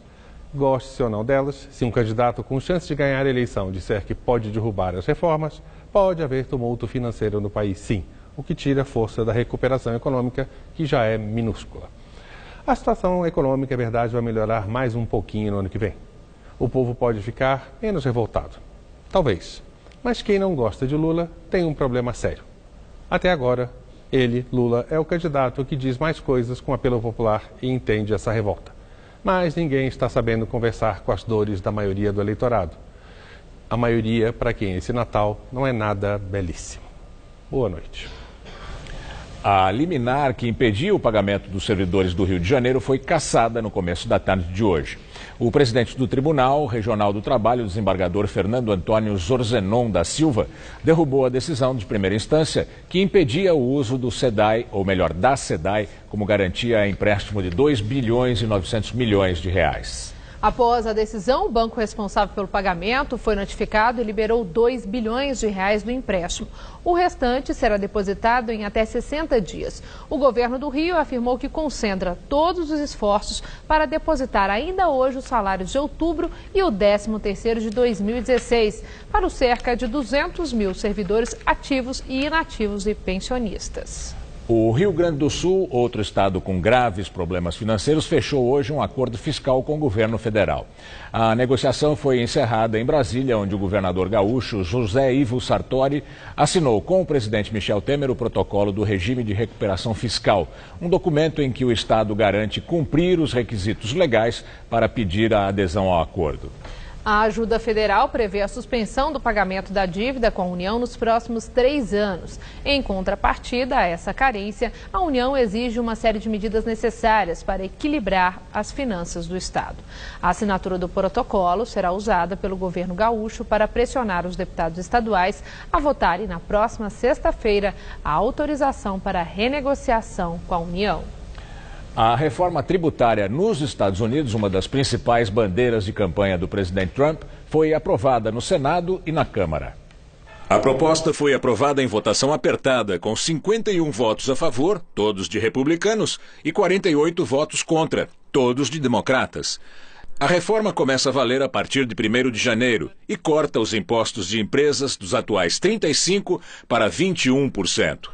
Goste-se ou não delas, se um candidato com chance de ganhar a eleição disser que pode derrubar as reformas, pode haver tumulto financeiro no país, sim, o que tira a força da recuperação econômica, que já é minúscula. A situação econômica, é verdade, vai melhorar mais um pouquinho no ano que vem. O povo pode ficar menos revoltado. Talvez. Mas quem não gosta de Lula tem um problema sério. Até agora, ele, Lula, é o candidato que diz mais coisas com apelo popular e entende essa revolta. Mas ninguém está sabendo conversar com as dores da maioria do eleitorado. A maioria para quem esse Natal não é nada belíssimo. Boa noite. A liminar que impediu o pagamento dos servidores do Rio de Janeiro foi cassada no começo da tarde de hoje. O presidente do Tribunal Regional do Trabalho, o desembargador Fernando Antônio Zorzenon da Silva, derrubou a decisão de primeira instância que impedia o uso do SEDAI, ou melhor, da SEDAI, como garantia a empréstimo de 2 bilhões e 900 milhões de reais. Após a decisão, o banco responsável pelo pagamento foi notificado e liberou 2 bilhões de reais do empréstimo. O restante será depositado em até 60 dias. O governo do Rio afirmou que concentra todos os esforços para depositar ainda hoje os salários de outubro e o 13º de 2016 para os cerca de 200 mil servidores ativos e inativos e pensionistas. O Rio Grande do Sul, outro estado com graves problemas financeiros, fechou hoje um acordo fiscal com o governo federal. A negociação foi encerrada em Brasília, onde o governador gaúcho José Ivo Sartori assinou com o presidente Michel Temer o protocolo do regime de recuperação fiscal, um documento em que o estado garante cumprir os requisitos legais para pedir a adesão ao acordo. A ajuda federal prevê a suspensão do pagamento da dívida com a União nos próximos 3 anos. Em contrapartida a essa carência, a União exige uma série de medidas necessárias para equilibrar as finanças do Estado. A assinatura do protocolo será usada pelo governo gaúcho para pressionar os deputados estaduais a votarem na próxima sexta-feira a autorização para a renegociação com a União. A reforma tributária nos Estados Unidos, uma das principais bandeiras de campanha do presidente Trump, foi aprovada no Senado e na Câmara. A proposta foi aprovada em votação apertada, com 51 votos a favor, todos de republicanos, e 48 votos contra, todos de democratas. A reforma começa a valer a partir de 1º de janeiro e corta os impostos de empresas dos atuais 35% para 21%.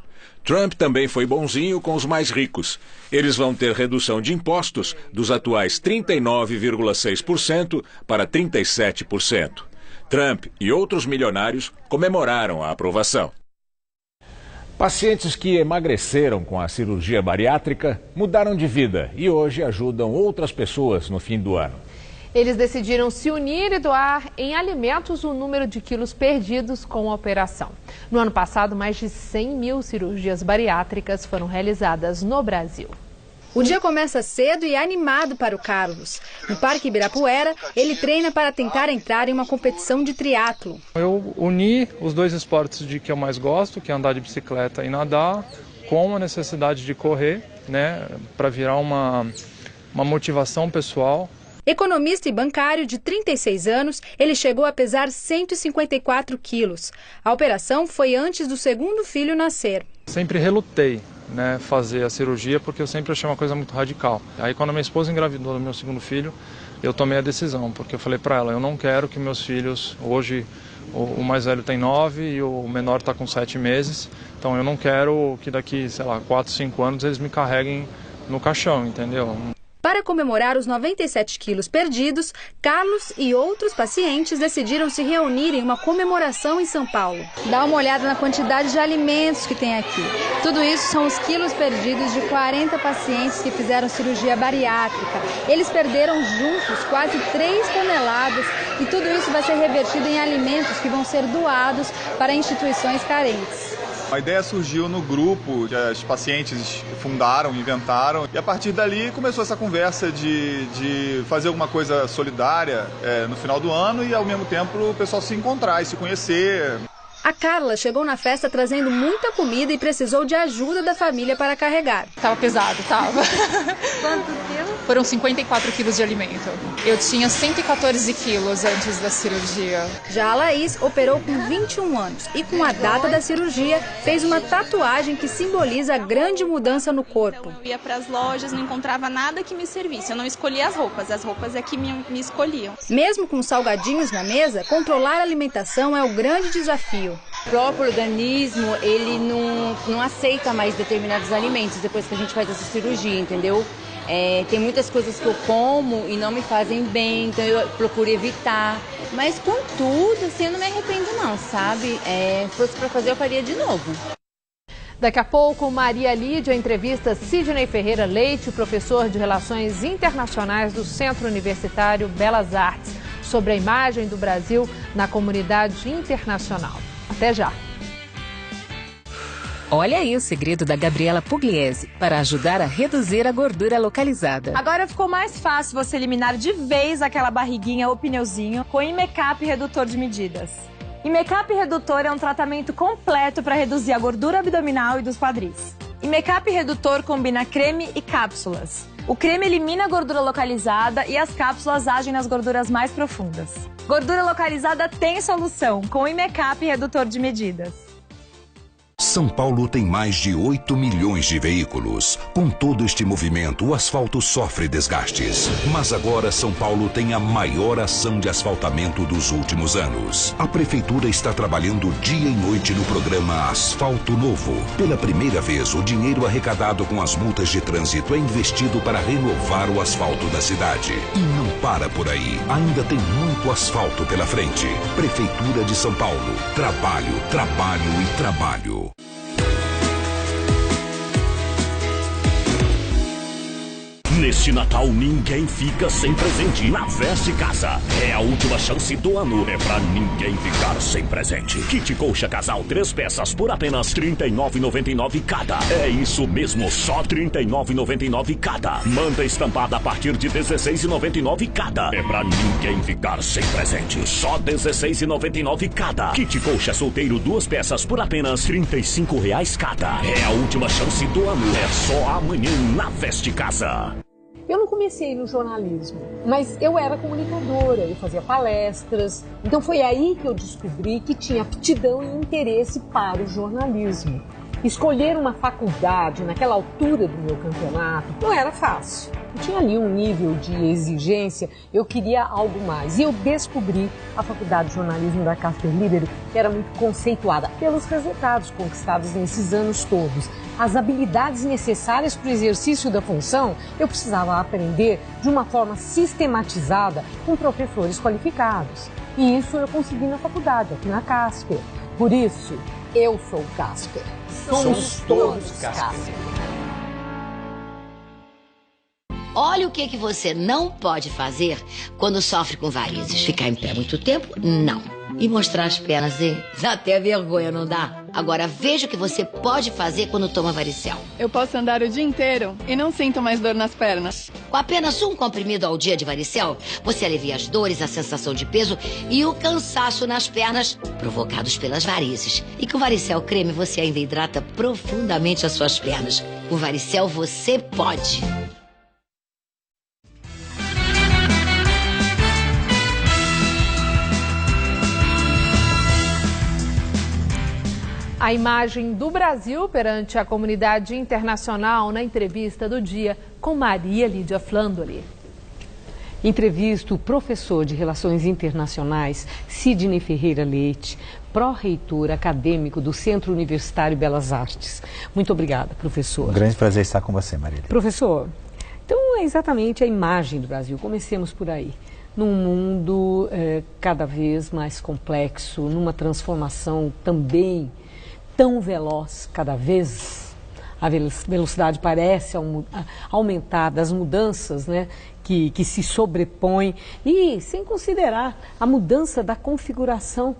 Trump também foi bonzinho com os mais ricos. Eles vão ter redução de impostos dos atuais 39,6% para 37%. Trump e outros milionários comemoraram a aprovação. Pacientes que emagreceram com a cirurgia bariátrica mudaram de vida e hoje ajudam outras pessoas no fim do ano. Eles decidiram se unir e doar em alimentos o número de quilos perdidos com a operação. No ano passado, mais de 100 mil cirurgias bariátricas foram realizadas no Brasil. O dia começa cedo e animado para o Carlos. No Parque Ibirapuera, ele treina para tentar entrar em uma competição de triatlo. Eu uni os dois esportes que eu mais gosto, que é andar de bicicleta e nadar, com a necessidade de correr, para virar uma motivação pessoal. Economista e bancário de 36 anos, ele chegou a pesar 154 quilos. A operação foi antes do segundo filho nascer. Sempre relutei, fazer a cirurgia porque eu sempre achei uma coisa muito radical. Aí quando a minha esposa engravidou do meu segundo filho, eu tomei a decisão, porque eu falei para ela, eu não quero que meus filhos, hoje O mais velho tem 9 e o menor está com 7 meses. Então eu não quero que daqui, sei lá, 4, 5 anos eles me carreguem no caixão, entendeu? Para comemorar os 97 quilos perdidos, Carlos e outros pacientes decidiram se reunir em uma comemoração em São Paulo. Dá uma olhada na quantidade de alimentos que tem aqui. Tudo isso são os quilos perdidos de 40 pacientes que fizeram cirurgia bariátrica. Eles perderam juntos quase 3 toneladas e tudo isso vai ser revertido em alimentos que vão ser doados para instituições carentes. A ideia surgiu no grupo que as pacientes fundaram, inventaram, e a partir dali começou essa conversa de fazer alguma coisa solidária no final do ano e ao mesmo tempo o pessoal se encontrar e se conhecer. A Carla chegou na festa trazendo muita comida e precisou de ajuda da família para carregar. Tava pesado, tava. Quantos quilos? Foram 54 quilos de alimento. Eu tinha 114 quilos antes da cirurgia. Já a Laís operou com 21 anos e com a data da cirurgia fez uma tatuagem que simboliza a grande mudança no corpo. Eu ia para as lojas, não encontrava nada que me servisse. Eu não escolhia as roupas é que me escolhiam. Mesmo com salgadinhos na mesa, controlar a alimentação é o grande desafio. O próprio organismo, ele não aceita mais determinados alimentos depois que a gente faz essa cirurgia, entendeu? Tem muitas coisas que eu como e não me fazem bem, então eu procuro evitar. Mas contudo, assim, eu não me arrependo não, sabe? Se fosse para fazer, eu faria de novo. Daqui a pouco, Maria Lídia entrevista Sidney Ferreira Leite, professor de Relações Internacionais do Centro Universitário Belas Artes, sobre a imagem do Brasil na comunidade internacional. Até já! Olha aí o segredo da Gabriela Pugliese para ajudar a reduzir a gordura localizada. Agora ficou mais fácil você eliminar de vez aquela barriguinha ou pneuzinho com Imecap Redutor de Medidas. Imecap Redutor é um tratamento completo para reduzir a gordura abdominal e dos quadris. Imecap Redutor combina creme e cápsulas. O creme elimina a gordura localizada e as cápsulas agem nas gorduras mais profundas. Gordura localizada tem solução com o Imecap Redutor de Medidas. São Paulo tem mais de 8 milhões de veículos. Com todo este movimento, o asfalto sofre desgastes. Mas agora São Paulo tem a maior ação de asfaltamento dos últimos anos. A Prefeitura está trabalhando dia e noite no programa Asfalto Novo. Pela primeira vez, o dinheiro arrecadado com as multas de trânsito é investido para renovar o asfalto da cidade. E não para por aí. Ainda tem muito asfalto pela frente. Prefeitura de São Paulo. Trabalho, trabalho e trabalho. Neste Natal, ninguém fica sem presente. Na Veste Casa. É a última chance do ano. É pra ninguém ficar sem presente. Kit colcha casal 3 peças por apenas R$ 39,99 cada. É isso mesmo, só R$ 39,99 cada. Manta estampada a partir de R$ 16,99 cada. É pra ninguém ficar sem presente. Só R$ 16,99 cada. Kit colcha solteiro 2 peças por apenas R$ 35,00 cada. É a última chance do ano. É só amanhã na Veste Casa. Eu não comecei no jornalismo, mas eu era comunicadora, eu fazia palestras. Então foi aí que eu descobri que tinha aptidão e interesse para o jornalismo. Escolher uma faculdade naquela altura do meu campeonato não era fácil. Eu tinha ali um nível de exigência, eu queria algo mais. E eu descobri a Faculdade de Jornalismo da Casper Libero, que era muito conceituada pelos resultados conquistados nesses anos todos. As habilidades necessárias para o exercício da função, eu precisava aprender de uma forma sistematizada com professores qualificados. E isso eu consegui na faculdade, aqui na Casper. Por isso, eu sou Casper. Somos todos Casper. Olha o que você não pode fazer quando sofre com varizes. Ficar em pé muito tempo? Não. E mostrar as pernas, hein? Dá até vergonha, não dá? Agora veja o que você pode fazer quando toma varicel. Eu posso andar o dia inteiro e não sinto mais dor nas pernas. Com apenas um comprimido ao dia de varicel, você alivia as dores, a sensação de peso e o cansaço nas pernas provocados pelas varizes. E com varicel creme você ainda hidrata profundamente as suas pernas. Com varicel você pode. A imagem do Brasil perante a comunidade internacional na entrevista do dia com Maria Lídia Flandoli. Entrevisto o professor de Relações Internacionais, Sidney Ferreira Leite, pró-reitor acadêmico do Centro Universitário Belas Artes. Muito obrigada, professor. Um grande prazer estar com você, Marília. Professor, então é exatamente a imagem do Brasil. Comecemos por aí. Num mundo cada vez mais complexo, numa transformação também tão veloz, cada vez a velocidade parece aumentar, das mudanças, né, que se sobrepõem, e sem considerar a mudança da configuração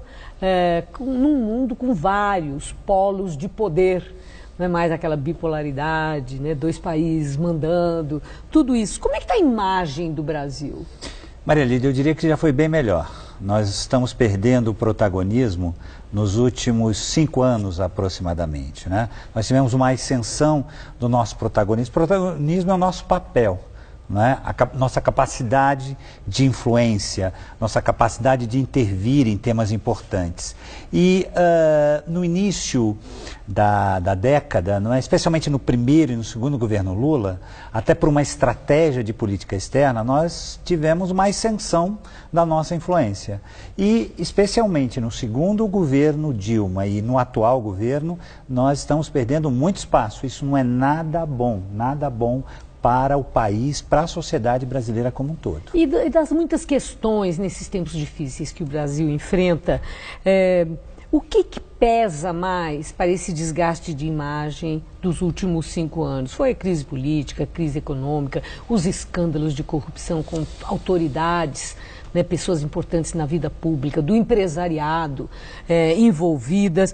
num mundo com vários polos de poder. Não é mais aquela bipolaridade, né, dois países mandando, tudo isso. Como é que está a imagem do Brasil? Maria Lídia, eu diria que já foi bem melhor. Nós estamos perdendo o protagonismo nos últimos 5 anos aproximadamente, né? Nós tivemos uma ascensão do nosso protagonismo. O protagonismo é o nosso papel, né? Nossa capacidade de influência, nossa capacidade de intervir em temas importantes. E no início da década, não é? Especialmente no primeiro e no segundo governo Lula, até por uma estratégia de política externa, nós tivemos uma ascensão da nossa influência. E especialmente no segundo governo Dilma e no atual governo, nós estamos perdendo muito espaço. Isso não é nada bom para o país, para a sociedade brasileira como um todo. E das muitas questões nesses tempos difíceis que o Brasil enfrenta, o que pesa mais para esse desgaste de imagem dos últimos 5 anos? Foi a crise política, a crise econômica, os escândalos de corrupção com autoridades, né, pessoas importantes na vida pública, do empresariado envolvidas,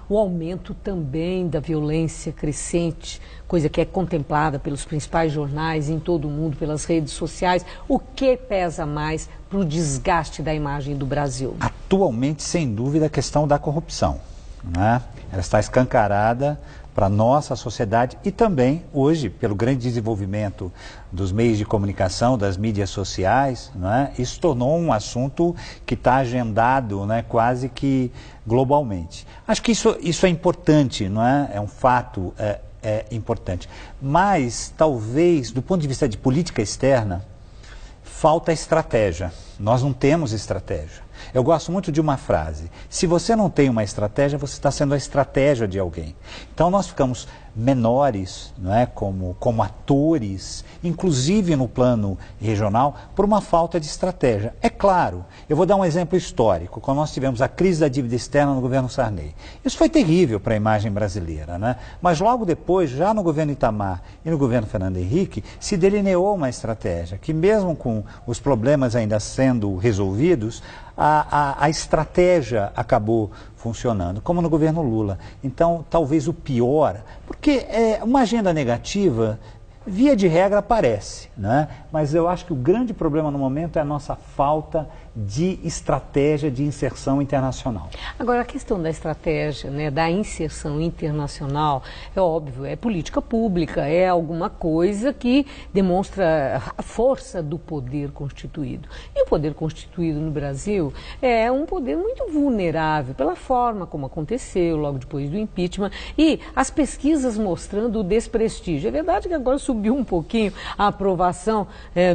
o aumento também da violência crescente, coisa que é contemplada pelos principais jornais em todo o mundo, pelas redes sociais. O que pesa mais para o desgaste da imagem do Brasil? Atualmente, sem dúvida, a questão da corrupção, né? Ela está escancarada para a nossa sociedade e também, hoje, pelo grande desenvolvimento dos meios de comunicação, das mídias sociais, né? Isso tornou um assunto que está agendado, né, quase que globalmente. Acho que isso é importante, não é? É um fato importante. Mas, talvez, do ponto de vista de política externa, falta estratégia. Nós não temos estratégia. Eu gosto muito de uma frase: se você não tem uma estratégia, você está sendo a estratégia de alguém. Então nós ficamos menores, não é, como atores, inclusive no plano regional, por uma falta de estratégia. É claro, eu vou dar um exemplo histórico, quando nós tivemos a crise da dívida externa no governo Sarney. Isso foi terrível para a imagem brasileira, né? Mas logo depois, já no governo Itamar e no governo Fernando Henrique, se delineou uma estratégia que, mesmo com os problemas ainda sendo resolvidos, a estratégia acabou funcionando, como no governo Lula. Então, talvez o pior, porque uma agenda negativa, via de regra, aparece, né? Mas eu acho que o grande problema no momento é a nossa falta de estratégia de inserção internacional. Agora, a questão da estratégia, né, da inserção internacional, é óbvio, é política pública, é alguma coisa que demonstra a força do poder constituído. E o poder constituído no Brasil é um poder muito vulnerável pela forma como aconteceu logo depois do impeachment e as pesquisas mostrando o desprestígio. É verdade que agora subiu um pouquinho a aprovação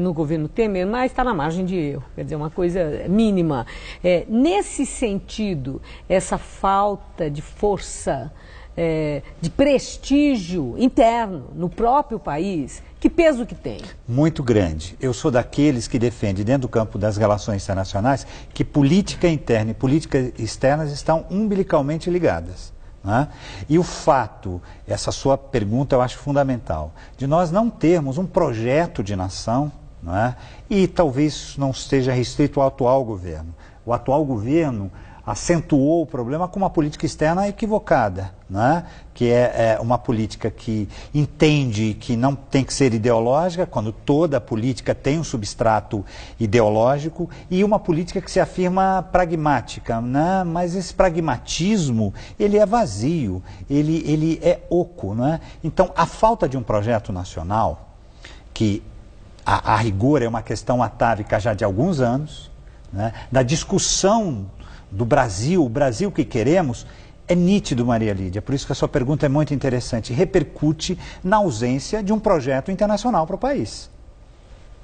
no governo Temer, mas está na margem de erro, quer dizer, uma coisa mínima. Nesse sentido, essa falta de força, de prestígio interno no próprio país, que peso que tem? Muito grande. Eu sou daqueles que defendem, dentro do campo das relações internacionais, que política interna e política externa estão umbilicalmente ligadas. Né? E o fato, essa sua pergunta eu acho fundamental, de nós não termos um projeto de nação, não é? E talvez não esteja restrito ao atual governo. O atual governo acentuou o problema com uma política externa equivocada, né? Que é uma política que entende que não tem que ser ideológica, quando toda política tem um substrato ideológico, e uma política que se afirma pragmática, né? Mas esse pragmatismo, ele é vazio, ele é oco, né? Então, a falta de um projeto nacional, que a rigor é uma questão atávica já de alguns anos, né? Da discussão do Brasil, o Brasil que queremos, é nítido, Maria Lídia. Por isso que a sua pergunta é muito interessante. Repercute na ausência de um projeto internacional para o país.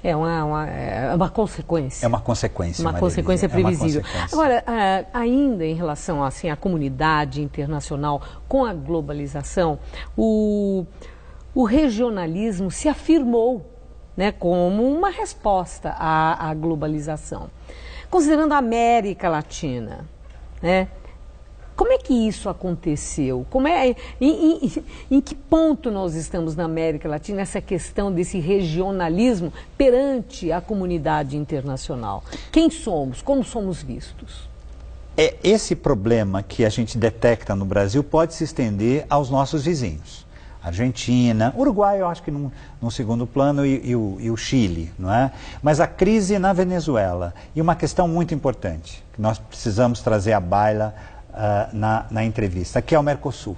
É uma consequência. É uma consequência, uma consequência previsível. É uma consequência. Agora, ainda em relação assim, à comunidade internacional, com a globalização, o regionalismo se afirmou, né, como uma resposta à globalização. Considerando a América Latina, né? Como é que isso aconteceu? Em que ponto nós estamos na América Latina, essa questão desse regionalismo perante a comunidade internacional? Quem somos? Como somos vistos? Esse problema que a gente detecta no Brasil pode se estender aos nossos vizinhos. Argentina, Uruguai eu acho que num segundo plano e o Chile, não é? Mas a crise na Venezuela e uma questão muito importante, que nós precisamos trazer à baila na entrevista, que é o Mercosul.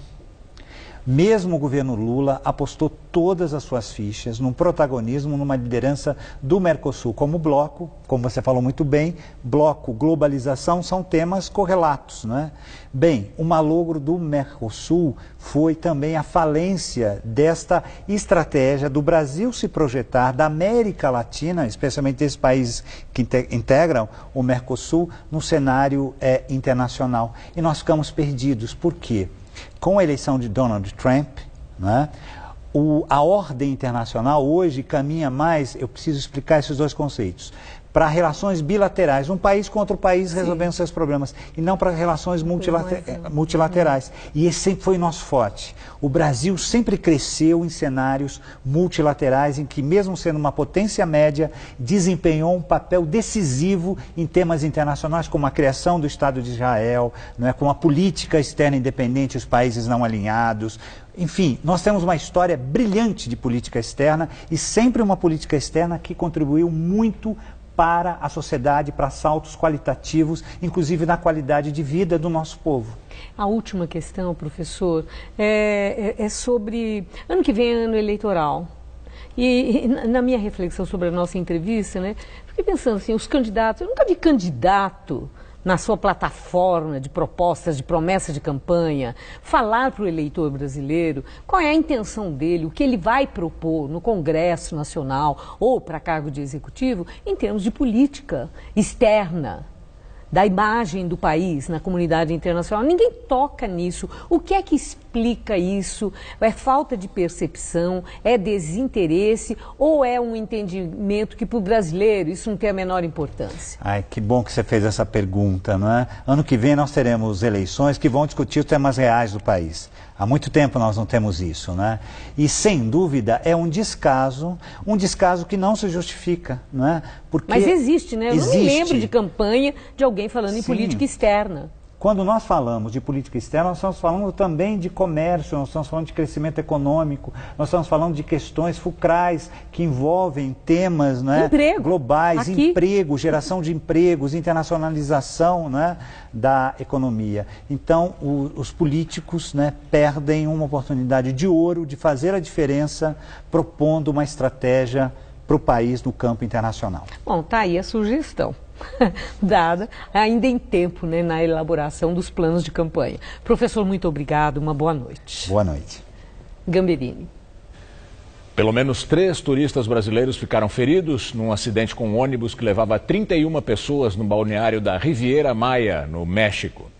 Mesmo o governo Lula apostou todas as suas fichas num protagonismo, numa liderança do Mercosul como bloco, como você falou muito bem, bloco, globalização são temas correlatos, não é? Bem, o malogro do Mercosul foi também a falência desta estratégia do Brasil se projetar, da América Latina, especialmente esses países que integram o Mercosul, no cenário internacional. E nós ficamos perdidos. Por quê? Com a eleição de Donald Trump, né, a ordem internacional hoje caminha mais, eu preciso explicar esses dois conceitos, para relações bilaterais, um país contra o país resolvendo seus problemas, e não para relações multilaterais. E esse sempre foi o nosso forte. O Brasil sempre cresceu em cenários multilaterais, em que, mesmo sendo uma potência média, desempenhou um papel decisivo em temas internacionais, como a criação do Estado de Israel, não é, com a política externa independente, os países não alinhados. Enfim, nós temos uma história brilhante de política externa e sempre uma política externa que contribuiu muito para a sociedade, para saltos qualitativos, inclusive na qualidade de vida do nosso povo. A última questão, professor, é sobre... Ano que vem é ano eleitoral. E na minha reflexão sobre a nossa entrevista, né, fiquei pensando assim, os candidatos... Eu nunca vi candidato na sua plataforma de propostas, de promessas de campanha, falar para o eleitor brasileiro qual é a intenção dele, o que ele vai propor no Congresso Nacional ou para cargo de executivo em termos de política externa, da imagem do país na comunidade internacional. Ninguém toca nisso. O que é que explica isso? É falta de percepção? É desinteresse? Ou é um entendimento que para o brasileiro isso não tem a menor importância? Ai, que bom que você fez essa pergunta, não é? Ano que vem nós teremos eleições que vão discutir os temas reais do país. Há muito tempo nós não temos isso, né? E sem dúvida é um descaso que não se justifica, não é? Porque mas existe, né? Eu não me lembro de campanha de alguém falando em política externa. Quando nós falamos de política externa, nós estamos falando também de comércio, nós estamos falando de crescimento econômico, nós estamos falando de questões fulcrais que envolvem temas, né, globais, emprego, geração de empregos, internacionalização, né, da economia. Então, os políticos, né, perdem uma oportunidade de ouro de fazer a diferença propondo uma estratégia para o país no campo internacional. Bom, tá aí a sugestão. Dada ainda em tempo, né, na elaboração dos planos de campanha. Professor, muito obrigado, uma boa noite. Boa noite. Gamberini. Pelo menos 3 turistas brasileiros ficaram feridos num acidente com um ônibus que levava 31 pessoas no balneário da Riviera Maya, no México.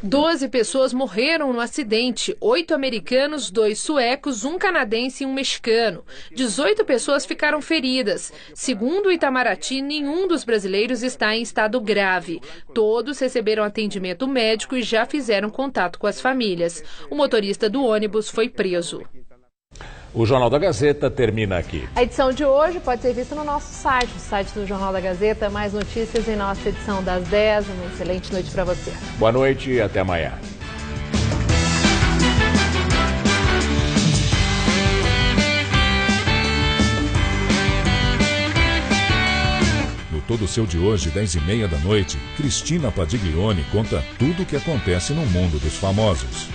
12 pessoas morreram no acidente, 8 americanos, 2 suecos, 1 canadense e 1 mexicano. 18 pessoas ficaram feridas. Segundo o Itamaraty, nenhum dos brasileiros está em estado grave. Todos receberam atendimento médico e já fizeram contato com as famílias. O motorista do ônibus foi preso. O Jornal da Gazeta termina aqui. A edição de hoje pode ser vista no nosso site, o site do Jornal da Gazeta. Mais notícias em nossa edição das 10. Uma excelente noite para você. Boa noite e até amanhã. No Todo Seu de hoje, 10h30 da noite, Cristina Padiglione conta tudo o que acontece no mundo dos famosos.